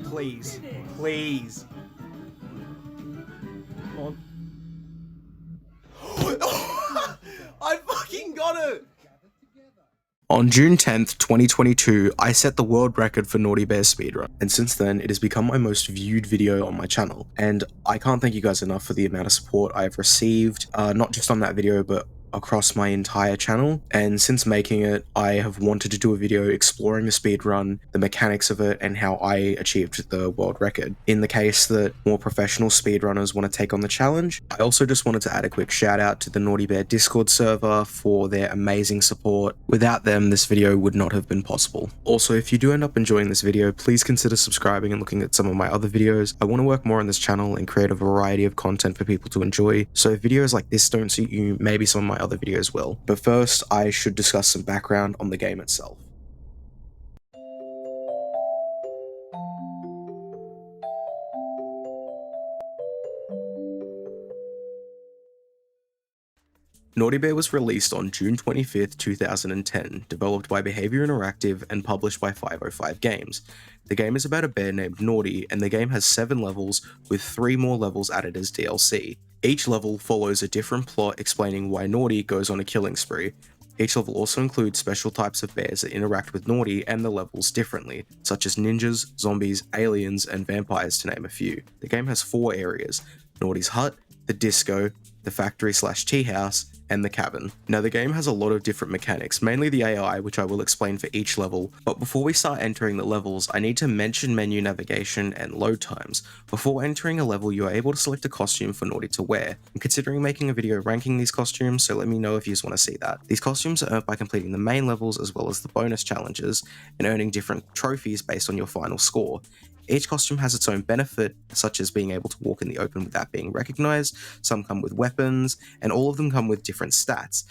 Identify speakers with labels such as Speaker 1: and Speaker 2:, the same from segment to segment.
Speaker 1: Please. Please. Come on. I fucking got it! On June 10th, 2022, I set the world record for Naughty Bear Speedrun, and since then, it has become my most viewed video on my channel. And I can't thank you guys enough for the amount of support I've received, not just on that video, but across my entire channel. And since making it, I have wanted to do a video exploring the speedrun, the mechanics of it, and how I achieved the world record. In the case that more professional speedrunners want to take on the challenge, I also just wanted to add a quick shout out to the Naughty Bear Discord server for their amazing support. Without them, this video would not have been possible. Also, if you do end up enjoying this video, please consider subscribing and looking at some of my other videos. I want to work more on this channel and create a variety of content for people to enjoy, so if videos like this don't suit you, maybe some of my other videos will. But first, I should discuss some background on the game itself. Naughty Bear was released on June 25th, 2010, developed by Behavior Interactive and published by 505 Games. The game is about a bear named Naughty, and the game has 7 levels, with 3 more levels added as DLC. Each level follows a different plot explaining why Naughty goes on a killing spree. Each level also includes special types of bears that interact with Naughty and the levels differently, such as ninjas, zombies, aliens, and vampires to name a few. The game has 4 areas: Naughty's hut, the disco, the factory/tea house, and the cabin. Now the game has a lot of different mechanics, mainly the AI, which I will explain for each level, but before we start entering the levels, I need to mention menu navigation and load times. Before entering a level, you are able to select a costume for Naughty to wear. I'm considering making a video ranking these costumes, so let me know if you want to see that. These costumes are earned by completing the main levels as well as the bonus challenges, and earning different trophies based on your final score. Each costume has its own benefit, such as being able to walk in the open without being recognized, some come with weapons, and all of them come with different stats.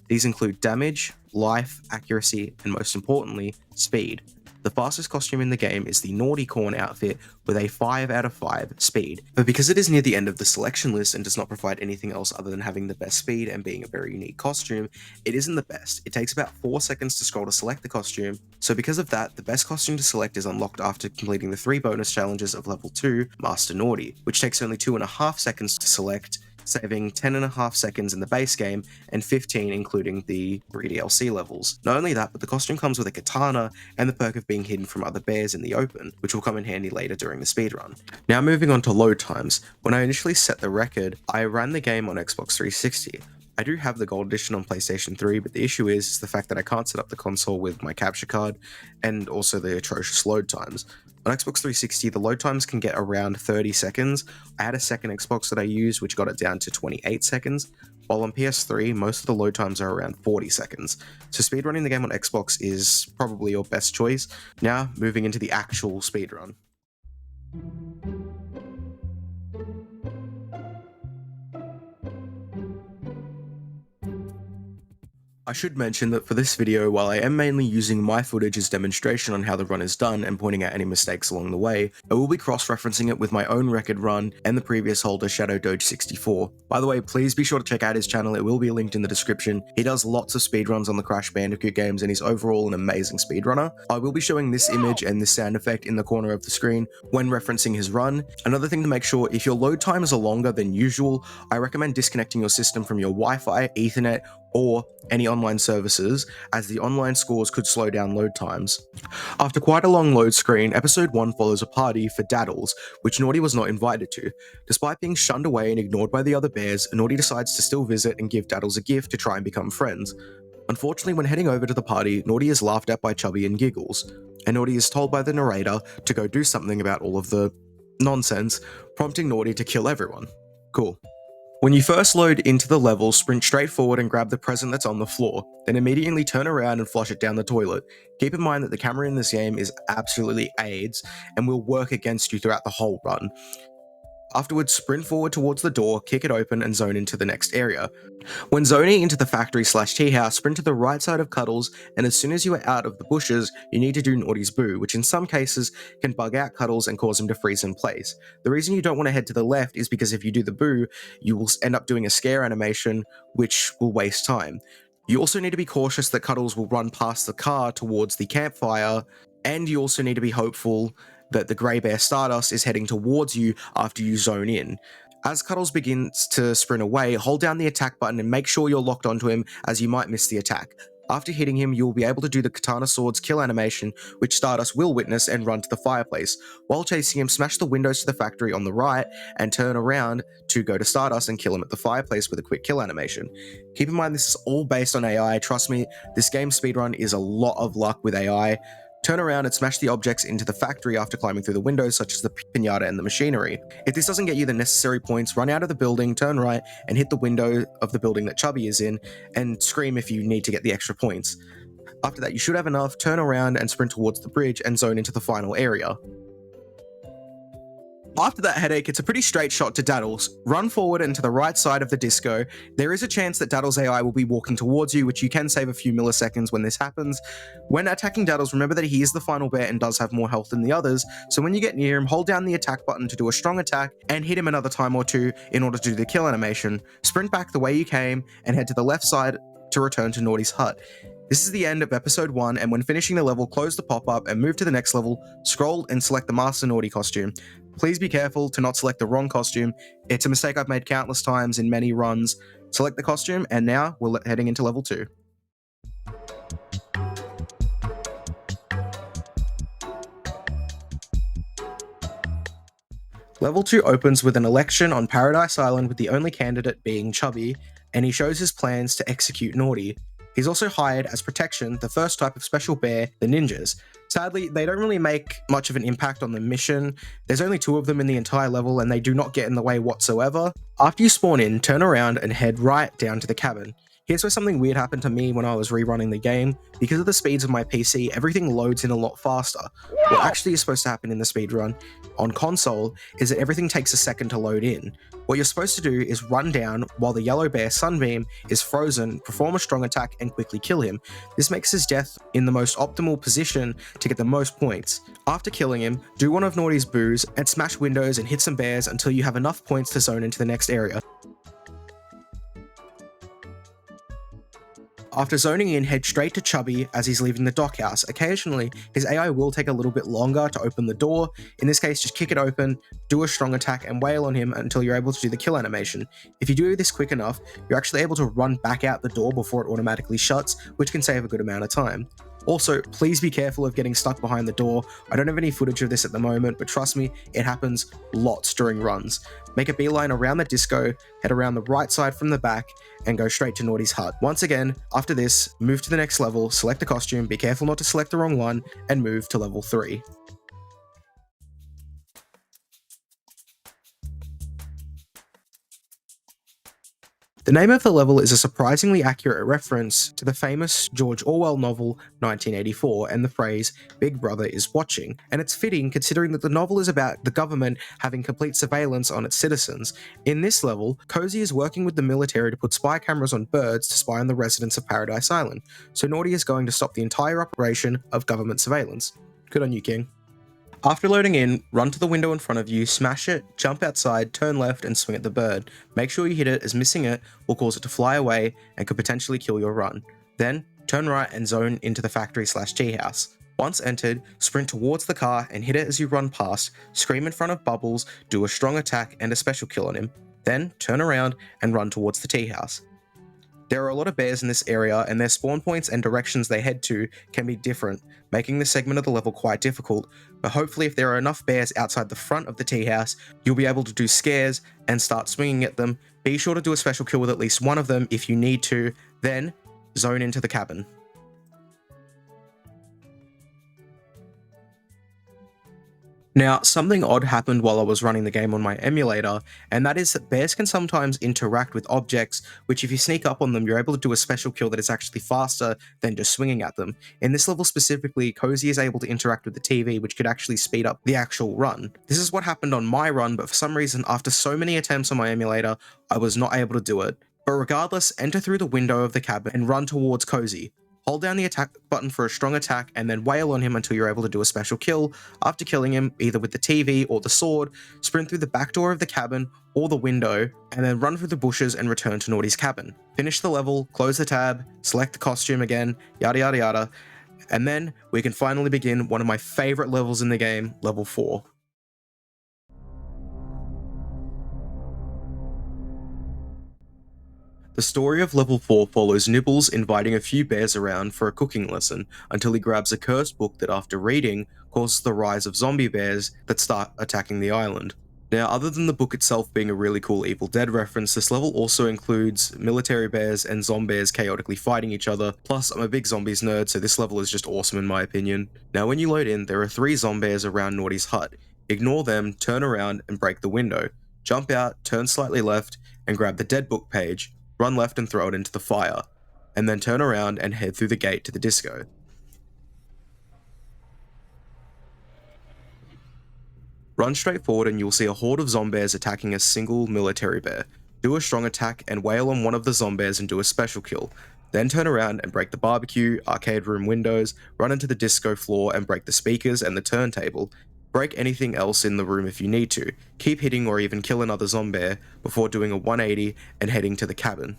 Speaker 1: These include damage, life, accuracy, and most importantly, speed. The fastest costume in the game is the Naughty Corn outfit with a 5 out of 5 speed. But because it is near the end of the selection list and does not provide anything else other than having the best speed and being a very unique costume, it isn't the best. It takes about 4 seconds to scroll to select the costume, so because of that, the best costume to select is unlocked after completing the 3 bonus challenges of level 2, Master Naughty, which takes only 2.5 seconds to select, saving 10.5 seconds in the base game and 15 including the 3 DLC levels. Not only that, but the costume comes with a katana and the perk of being hidden from other bears in the open, which will come in handy later during the speedrun. Now moving on to load times. When I initially set the record, I ran the game on Xbox 360. I do have the Gold Edition on PlayStation 3, but the issue is the fact that I can't set up the console with my capture card, and also the atrocious load times. On Xbox 360, the load times can get around 30 seconds. I had a second Xbox that I used, which got it down to 28 seconds, while on PS3, most of the load times are around 40 seconds. So speedrunning the game on Xbox is probably your best choice. Now, moving into the actual speedrun. I should mention that for this video, while I am mainly using my footage as demonstration on how the run is done and pointing out any mistakes along the way, I will be cross-referencing it with my own record run and the previous holder Shadow Doge 64. By the way, please be sure to check out his channel, it will be linked in the description. He does lots of speedruns on the Crash Bandicoot games and he's overall an amazing speedrunner. I will be showing this image and this sound effect in the corner of the screen when referencing his run. Another thing to make sure, if your load times are longer than usual, I recommend disconnecting your system from your Wi-Fi, Ethernet, or any online services, as the online scores could slow down load times. After quite a long load screen, episode 1 follows a party for Daddles, which Naughty was not invited to. Despite being shunned away and ignored by the other bears, Naughty decides to still visit and give Daddles a gift to try and become friends. Unfortunately, when heading over to the party, Naughty is laughed at by Chubby and Giggles, and Naughty is told by the narrator to go do something about all of the nonsense, prompting Naughty to kill everyone. Cool. When you first load into the level, sprint straight forward and grab the present that's on the floor, then immediately turn around and flush it down the toilet. Keep in mind that the camera in this game is absolutely AIDS and will work against you throughout the whole run. Afterwards, sprint forward towards the door, kick it open, and zone into the next area. When zoning into the factory/tea house, sprint to the right side of Cuddles, and as soon as you are out of the bushes, you need to do Naughty's Boo, which in some cases can bug out Cuddles and cause him to freeze in place. The reason you don't want to head to the left is because if you do the Boo, you will end up doing a scare animation, which will waste time. You also need to be cautious that Cuddles will run past the car towards the campfire, and you also need to be hopeful that the grey bear Stardust is heading towards you after you zone in. As Cuddles begins to sprint away, hold down the attack button and make sure you're locked onto him, as you might miss the attack. After hitting him, you will be able to do the Katana Sword's kill animation, which Stardust will witness and run to the fireplace. While chasing him, smash the windows to the factory on the right and turn around to go to Stardust and kill him at the fireplace with a quick kill animation. Keep in mind this is all based on AI, trust me, this game's speedrun is a lot of luck with AI. Turn around and smash the objects into the factory after climbing through the windows, such as the pinata and the machinery. If this doesn't get you the necessary points, run out of the building, turn right, and hit the window of the building that Chubby is in, and scream if you need to get the extra points. After that, you should have enough, turn around and sprint towards the bridge and zone into the final area. After that headache, it's a pretty straight shot to Daddles. Run forward and to the right side of the disco. There is a chance that Daddles' AI will be walking towards you, which you can save a few milliseconds when this happens. When attacking Daddles, remember that he is the final bear and does have more health than the others, so when you get near him, hold down the attack button to do a strong attack and hit him another time or two in order to do the kill animation. Sprint back the way you came and head to the left side to return to Naughty's hut. This is the end of episode 1, and when finishing the level, close the pop-up and move to the next level, scroll and select the Master Naughty costume. Please be careful to not select the wrong costume. It's a mistake I've made countless times in many runs. Select the costume, and now we're heading into level 2. Level 2 opens with an election on Paradise Island with the only candidate being Chubby, and he shows his plans to execute Naughty. He's also hired as protection the first type of special bear, the ninjas. Sadly, they don't really make much of an impact on the mission. There's only 2 of them in the entire level and they do not get in the way whatsoever. After you spawn in, turn around and head right down to the cabin. Here's where something weird happened to me when I was rerunning the game. Because of the speeds of my PC, everything loads in a lot faster. What actually is supposed to happen in the speedrun on console is that everything takes a second to load in. What you're supposed to do is run down while the yellow bear Sunbeam is frozen, perform a strong attack and quickly kill him. This makes his death in the most optimal position to get the most points. After killing him, do one of Naughty's boos and smash windows and hit some bears until you have enough points to zone into the next area. After zoning in, head straight to Chubby as he's leaving the dockhouse. Occasionally, his AI will take a little bit longer to open the door. In this case, just kick it open, do a strong attack, and wail on him until you're able to do the kill animation. If you do this quick enough, you're actually able to run back out the door before it automatically shuts, which can save a good amount of time. Also, please be careful of getting stuck behind the door. I don't have any footage of this at the moment, but trust me, it happens lots during runs. Make a beeline around the disco, head around the right side from the back, and go straight to Naughty's hut. Once again, after this, move to the next level, select a costume, be careful not to select the wrong one, and move to level 3. The name of the level is a surprisingly accurate reference to the famous George Orwell novel 1984 and the phrase, "Big Brother is watching," and it's fitting considering that the novel is about the government having complete surveillance on its citizens. In this level, Cozy is working with the military to put spy cameras on birds to spy on the residents of Paradise Island, so Naughty is going to stop the entire operation of government surveillance. Good on you, King. After loading in, run to the window in front of you, smash it, jump outside, turn left and swing at the bird. Make sure you hit it, as missing it will cause it to fly away and could potentially kill your run. Then, turn right and zone into the factory/tea house. Once entered, sprint towards the car and hit it as you run past, scream in front of Bubbles, do a strong attack and a special kill on him. Then, turn around and run towards the tea house. There are a lot of bears in this area, and their spawn points and directions they head to can be different, making this segment of the level quite difficult, but hopefully if there are enough bears outside the front of the tea house, you'll be able to do scares and start swinging at them. Be sure to do a special kill with at least one of them if you need to, then zone into the cabin. Now, something odd happened while I was running the game on my emulator, and that is that bears can sometimes interact with objects, which if you sneak up on them, you're able to do a special kill that is actually faster than just swinging at them. In this level specifically, Cozy is able to interact with the TV, which could actually speed up the actual run. This is what happened on my run, but for some reason, after so many attempts on my emulator, I was not able to do it. But regardless, enter through the window of the cabin and run towards Cozy. Hold down the attack button for a strong attack and then wail on him until you're able to do a special kill. After killing him, either with the TV or the sword, sprint through the back door of the cabin or the window, and then run through the bushes and return to Naughty's cabin. Finish the level, close the tab, select the costume again, yada yada yada. And then we can finally begin one of my favorite levels in the game, level 4. The story of level 4 follows Nibbles inviting a few bears around for a cooking lesson until he grabs a cursed book that, after reading, causes the rise of zombie bears that start attacking the island. Now, other than the book itself being a really cool Evil Dead reference, this level also includes military bears and zombies chaotically fighting each other. Plus, I'm a big zombies nerd, so this level is just awesome in my opinion. Now, when you load in, there are 3 zombies around Naughty's hut. Ignore them, turn around, and break the window. Jump out, turn slightly left, and grab the dead book page, run left and throw it into the fire, and then turn around and head through the gate to the disco. Run straight forward and you'll see a horde of zombies attacking a single military bear. Do a strong attack and wail on one of the zombies and do a special kill. Then turn around and break the barbecue, arcade room windows, run into the disco floor and break the speakers and the turntable. Break anything else in the room if you need to. Keep hitting or even kill another zombie before doing a 180 and heading to the cabin.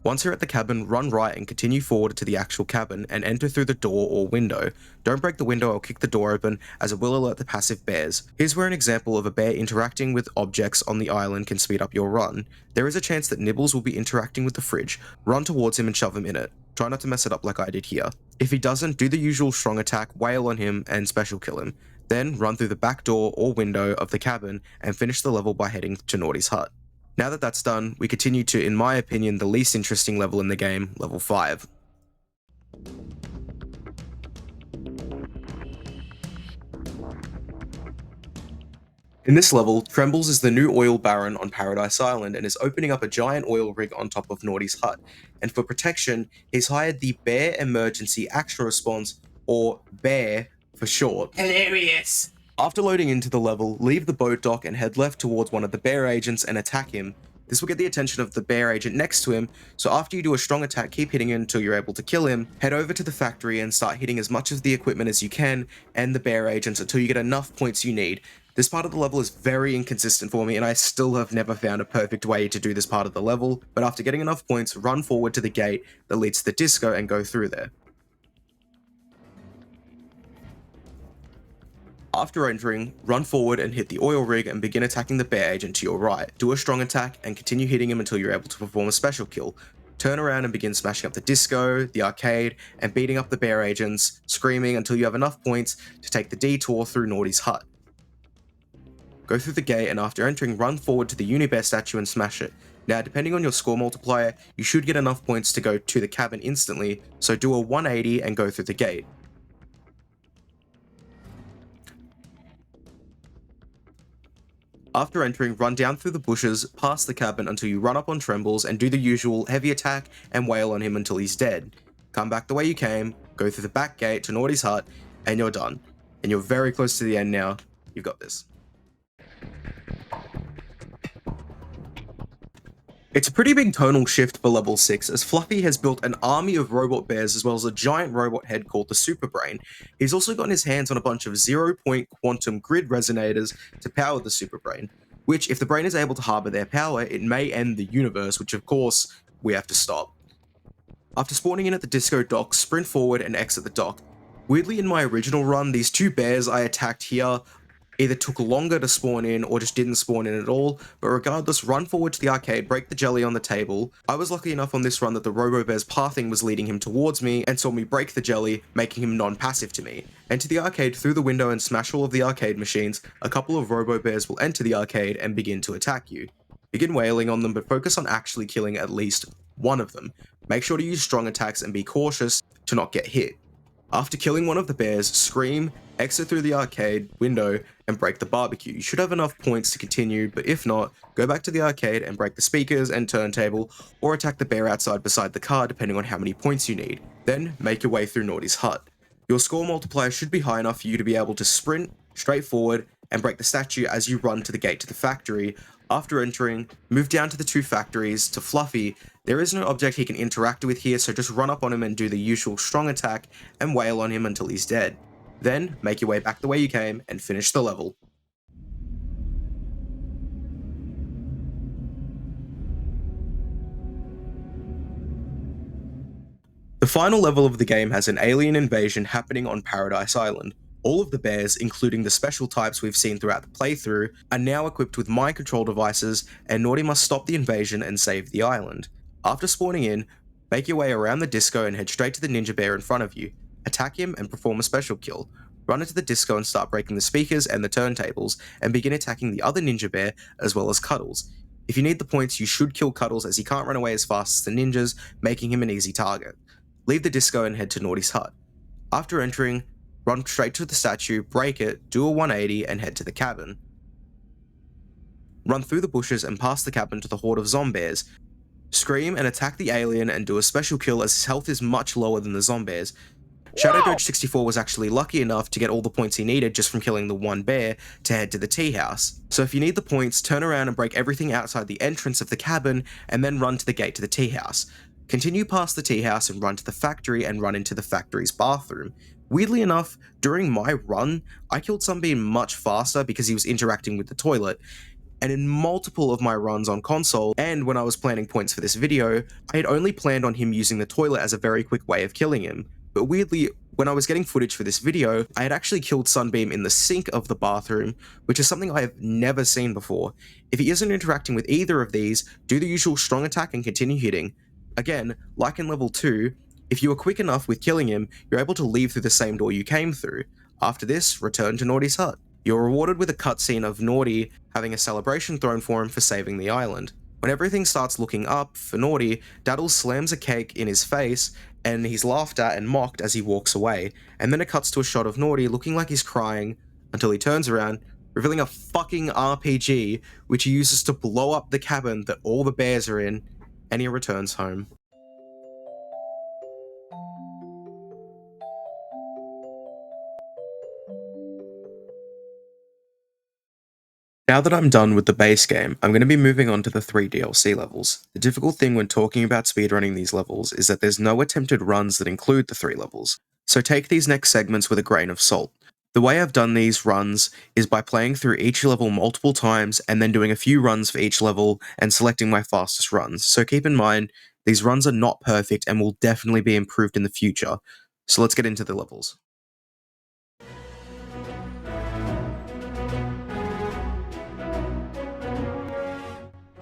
Speaker 1: Once you're at the cabin, run right and continue forward to the actual cabin and enter through the door or window. Don't break the window or kick the door open, as it will alert the passive bears. Here's where an example of a bear interacting with objects on the island can speed up your run. There is a chance that Nibbles will be interacting with the fridge. Run towards him and shove him in it. Try not to mess it up like I did here. If he doesn't, do the usual strong attack, wail on him, and special kill him. Then run through the back door or window of the cabin and finish the level by heading to Naughty's hut. Now that that's done, we continue to, in my opinion, the least interesting level in the game, level 5. In this level, Trembles is the new oil baron on Paradise Island and is opening up a giant oil rig on top of Naughty's hut. And for protection, he's hired the Bear Emergency Action Response, or BEAR for short.
Speaker 2: Hilarious!
Speaker 1: After loading into the level, leave the boat dock and head left towards one of the bear agents and attack him. This will get the attention of the bear agent next to him, so after you do a strong attack, keep hitting him until you're able to kill him. Head over to the factory and start hitting as much of the equipment as you can and the bear agents until you get enough points you need. This part of the level is very inconsistent for me and I still have never found a perfect way to do this part of the level, but after getting enough points, run forward to the gate that leads to the disco and go through there. After entering, run forward and hit the oil rig and begin attacking the bear agent to your right. Do a strong attack and continue hitting him until you're able to perform a special kill. Turn around and begin smashing up the disco, the arcade, and beating up the bear agents, screaming until you have enough points to take the detour through Naughty's hut. Go through the gate and after entering, run forward to the Unibear statue and smash it. Now, depending on your score multiplier, you should get enough points to go to the cabin instantly, so do a 180 and go through the gate. After entering, run down through the bushes, past the cabin until you run up on Trembles and do the usual heavy attack and wail on him until he's dead. Come back the way you came, go through the back gate to Naughty's hut, and you're done. And you're very close to the end now. You've got this. It's a pretty big tonal shift for level 6, as Fluffy has built an army of robot bears as well as a giant robot head called the Super Brain. He's also gotten his hands on a bunch of 0-point quantum grid resonators to power the Super Brain, which, if the brain is able to harbor their power, it may end the universe, which of course, we have to stop. After spawning in at the disco dock, sprint forward and exit the dock. Weirdly, in my original run, these 2 bears I attacked here either took longer to spawn in or just didn't spawn in at all, but regardless, run forward to the arcade, break the jelly on the table. I was lucky enough on this run that the Robo-Bear's pathing was leading him towards me and saw me break the jelly, making him non-passive to me. Enter the arcade through the window and smash all of the arcade machines. A couple of Robo-Bears will enter the arcade and begin to attack you. Begin wailing on them, but focus on actually killing at least one of them. Make sure to use strong attacks and be cautious to not get hit. After killing one of the bears, scream, exit through the arcade window, and break the barbecue. You should have enough points to continue, but if not, go back to the arcade and break the speakers and turntable, or attack the bear outside beside the car depending on how many points you need. Then, make your way through Naughty's hut. Your score multiplier should be high enough for you to be able to sprint straight forward and break the statue as you run to the gate to the factory. After entering, move down to the 2 factories to Fluffy. There is no object he can interact with here, so just run up on him and do the usual strong attack and wail on him until he's dead. Then, make your way back the way you came and finish the level. final level of the game has an alien invasion happening on Paradise Island. All of the bears, including the special types we've seen throughout the playthrough, are now equipped with mind control devices, and Naughty must stop the invasion and save the island. After spawning in, make your way around the disco and head straight to the ninja bear in front of you. Attack him and perform a special kill. Run into the disco and start breaking the speakers and the turntables, and begin attacking the other ninja bear as well as Cuddles. If you need the points, you should kill Cuddles as he can't run away as fast as the ninjas, making him an easy target. Leave the disco and head to Naughty's hut. After entering, run straight to the statue, break it, do a 180 and head to the cabin. Run through the bushes and past the cabin to the horde of zombies. Scream and attack the alien and do a special kill as his health is much lower than the zombies. Shadow Doge 64 was actually lucky enough to get all the points he needed just from killing the one bear to head to the tea house. So if you need the points, turn around and break everything outside the entrance of the cabin and then run to the gate to the tea house. Continue past the tea house and run to the factory and run into the factory's bathroom. Weirdly enough, during my run, I killed Sunbeam much faster because he was interacting with the toilet, and in multiple of my runs on console, and when I was planning points for this video, I had only planned on him using the toilet as a very quick way of killing him. But weirdly, when I was getting footage for this video, I had actually killed Sunbeam in the sink of the bathroom, which is something I have never seen before. If he isn't interacting with either of these, do the usual strong attack and continue hitting. Again, like in level 2, if you are quick enough with killing him, you're able to leave through the same door you came through. After this, return to Naughty's hut. You're rewarded with a cutscene of Naughty having a celebration thrown for him for saving the island. When everything starts looking up for Naughty, Daddles slams a cake in his face, and he's laughed at and mocked as he walks away, and then it cuts to a shot of Naughty looking like he's crying until he turns around, revealing a fucking RPG, which he uses to blow up the cabin that all the bears are in, and he returns home. Now that I'm done with the base game, I'm going to be moving on to the 3 DLC levels. The difficult thing when talking about speedrunning these levels is that there's no attempted runs that include the 3 levels, so take these next segments with a grain of salt. The way I've done these runs is by playing through each level multiple times and then doing a few runs for each level and selecting my fastest runs, so keep in mind, these runs are not perfect and will definitely be improved in the future. So let's get into the levels.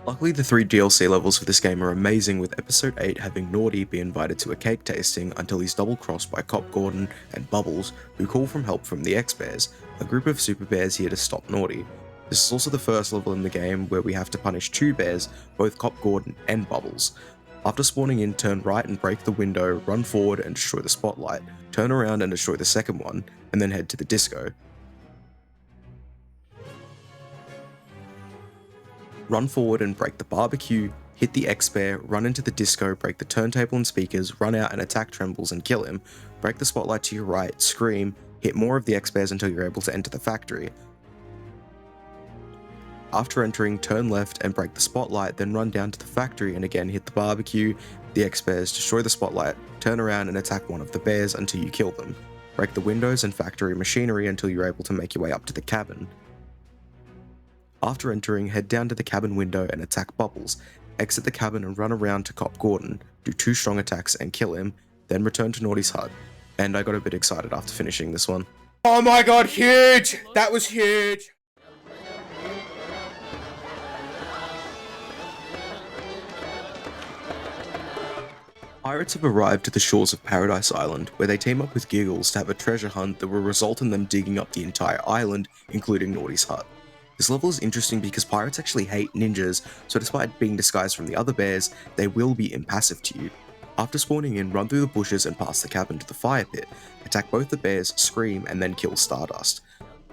Speaker 1: Luckily, the 3 DLC levels for this game are amazing, with Episode 8 having Naughty be invited to a cake tasting until he's double-crossed by Cop Gordon and Bubbles, who call for help from the X-Bears, a group of super bears here to stop Naughty. This is also the first level in the game where we have to punish 2 bears, both Cop Gordon and Bubbles. After spawning in, turn right and break the window, run forward and destroy the spotlight, turn around and destroy the second one, and then head to the disco. Run forward and break the barbecue, hit the X-Bear, run into the disco, break the turntable and speakers, run out and attack Trembles and kill him, break the spotlight to your right, scream, hit more of the X-Bears until you're able to enter the factory. After entering, turn left and break the spotlight, then run down to the factory and again hit the barbecue, the X-Bears, destroy the spotlight, turn around and attack one of the bears until you kill them. Break the windows and factory machinery until you're able to make your way up to the cabin. After entering, head down to the cabin window and attack Bubbles, exit the cabin and run around to Cop Gordon, do 2 strong attacks and kill him, then return to Naughty's hut. And I got a bit excited after finishing this one. Oh my god, huge! That was huge! Pirates have arrived to the shores of Paradise Island, where they team up with Giggles to have a treasure hunt that will result in them digging up the entire island, including Naughty's hut. This level is interesting because pirates actually hate ninjas, so despite being disguised from the other bears, they will be impassive to you. After spawning in, run through the bushes and past the cabin to the fire pit, attack both the bears, scream, and then kill Stardust.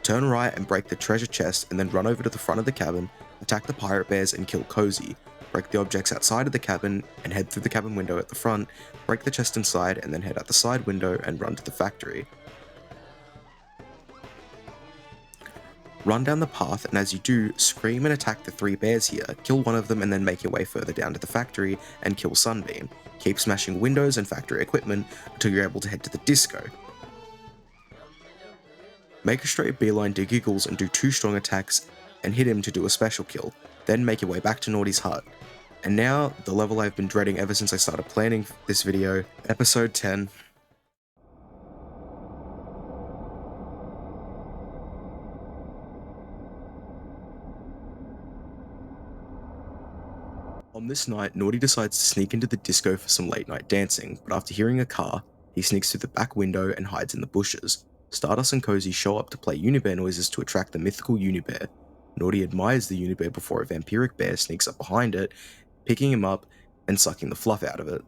Speaker 1: Turn right and break the treasure chest and then run over to the front of the cabin, attack the pirate bears and kill Cozy. Break the objects outside of the cabin and head through the cabin window at the front, break the chest inside and then head out the side window and run to the factory. Run down the path, and as you do, scream and attack the 3 bears here, kill one of them and then make your way further down to the factory and kill Sunbeam. Keep smashing windows and factory equipment until you're able to head to the disco. Make a straight beeline to Giggles and do 2 strong attacks and hit him to do a special kill, then make your way back to Naughty's hut. And now, the level I've been dreading ever since I started planning this video, episode 10. On this night, Naughty decides to sneak into the disco for some late night dancing, but after hearing a car, he sneaks through the back window and hides in the bushes. Stardust and Cozy show up to play Unibear noises to attract the mythical Unibear. Naughty admires the Unibear before a vampiric bear sneaks up behind it, picking him up and sucking the fluff out of it.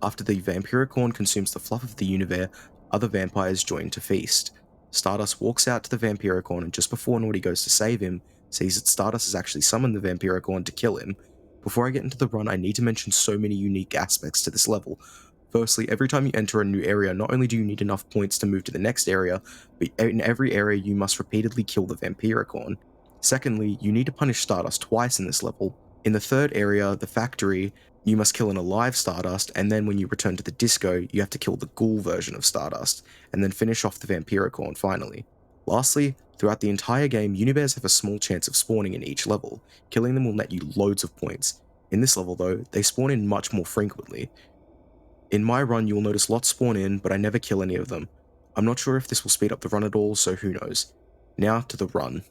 Speaker 1: After the vampiricorn consumes the fluff of the Unibear, other vampires join to feast. Stardust walks out to the vampiricorn and just before Naughty goes to save him, sees that Stardust has actually summoned the vampiricorn to kill him. Before I get into the run, I need to mention so many unique aspects to this level. Firstly, every time you enter a new area, not only do you need enough points to move to the next area, but in every area you must repeatedly kill the vampiricorn. Secondly, you need to punish Stardust twice in this level. In the third area, the factory, you must kill an alive Stardust, and then when you return to the disco, you have to kill the ghoul version of Stardust, and then finish off the vampiricorn finally. Lastly, throughout the entire game, Unibears have a small chance of spawning in each level. Killing them will net you loads of points. In this level though, they spawn in much more frequently. In my run, you will notice lots spawn in, but I never kill any of them. I'm not sure if this will speed up the run at all, so who knows. Now to the run.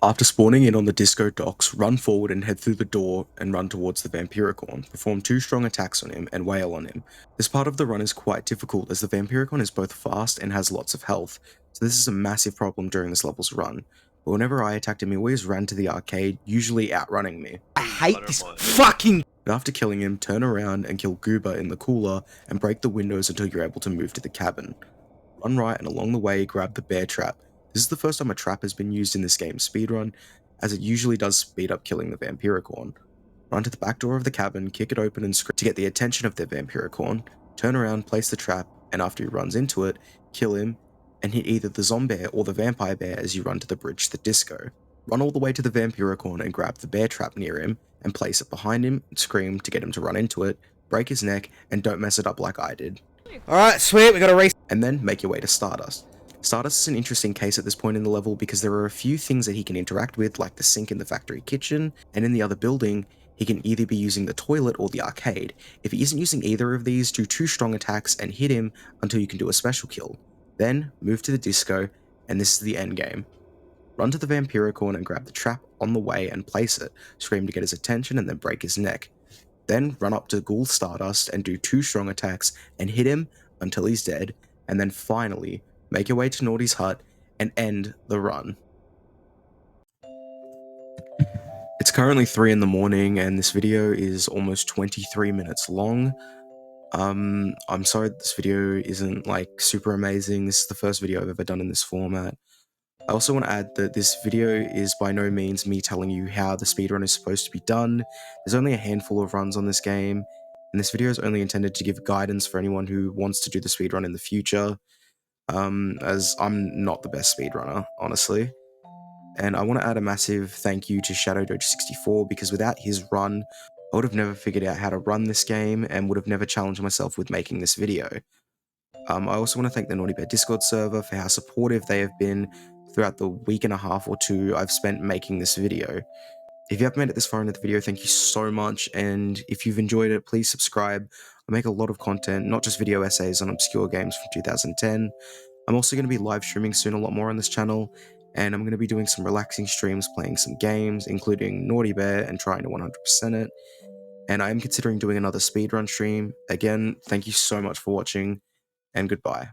Speaker 1: After spawning in on the disco docks, run forward and head through the door and run towards the vampiricorn, perform 2 strong attacks on him and wail on him. This part of the run is quite difficult as the vampiricorn is both fast and has lots of health, so this is a massive problem during this level's run. But whenever I attacked him, he always ran to the arcade, usually outrunning me.
Speaker 2: I hate this fucking.
Speaker 1: After killing him, turn around and kill Goober in the cooler and break the windows until you're able to move to the cabin. Run right and along the way grab the bear trap. This is the first time a trap has been used in this game's speedrun, as it usually does speed up killing the vampiricorn. Run to the back door of the cabin, kick it open and scream to get the attention of the vampiricorn, turn around, place the trap, and after he runs into it, kill him, and hit either the zombie or the vampire bear as you run to the bridge to the disco. Run all the way to the vampiricorn and grab the bear trap near him, and place it behind him, and scream to get him to run into it, break his neck, and don't mess it up like I did.
Speaker 2: Alright, sweet, we got a race.
Speaker 1: And then make your way to Stardust. Stardust is an interesting case at this point in the level because there are a few things that he can interact with, like the sink in the factory kitchen, and in the other building, he can either be using the toilet or the arcade. If he isn't using either of these, do 2 strong attacks and hit him until you can do a special kill. Then, move to the disco, and this is the end game. Run to the vampiricorn and grab the trap on the way and place it, scream to get his attention and then break his neck. Then run up to Ghoul Stardust and do 2 strong attacks and hit him until he's dead, and then finally, make your way to Naughty's hut and end the run. It's currently 3 in the morning and this video is almost 23 minutes long. I'm sorry that this video isn't like super amazing. This is the first video I've ever done in this format. I also want to add that this video is by no means me telling you how the speedrun is supposed to be done. There's only a handful of runs on this game, and this video is only intended to give guidance for anyone who wants to do the speedrun in the future, as I'm not the best speedrunner, honestly. And I want to add a massive thank you to ShadowDoge64 because without his run, I would have never figured out how to run this game and would have never challenged myself with making this video. I also want to thank the Naughty Bear Discord server for how supportive they have been throughout the week and a half or 2 I've spent making this video. If you haven't made it this far into the video, thank you so much, and if you've enjoyed it, please subscribe. I make a lot of content, not just video essays on obscure games from 2010. I'm also going to be live streaming soon a lot more on this channel, and I'm going to be doing some relaxing streams playing some games, including Naughty Bear and trying to 100% it. And I am considering doing another speedrun stream. Again, thank you so much for watching, and goodbye.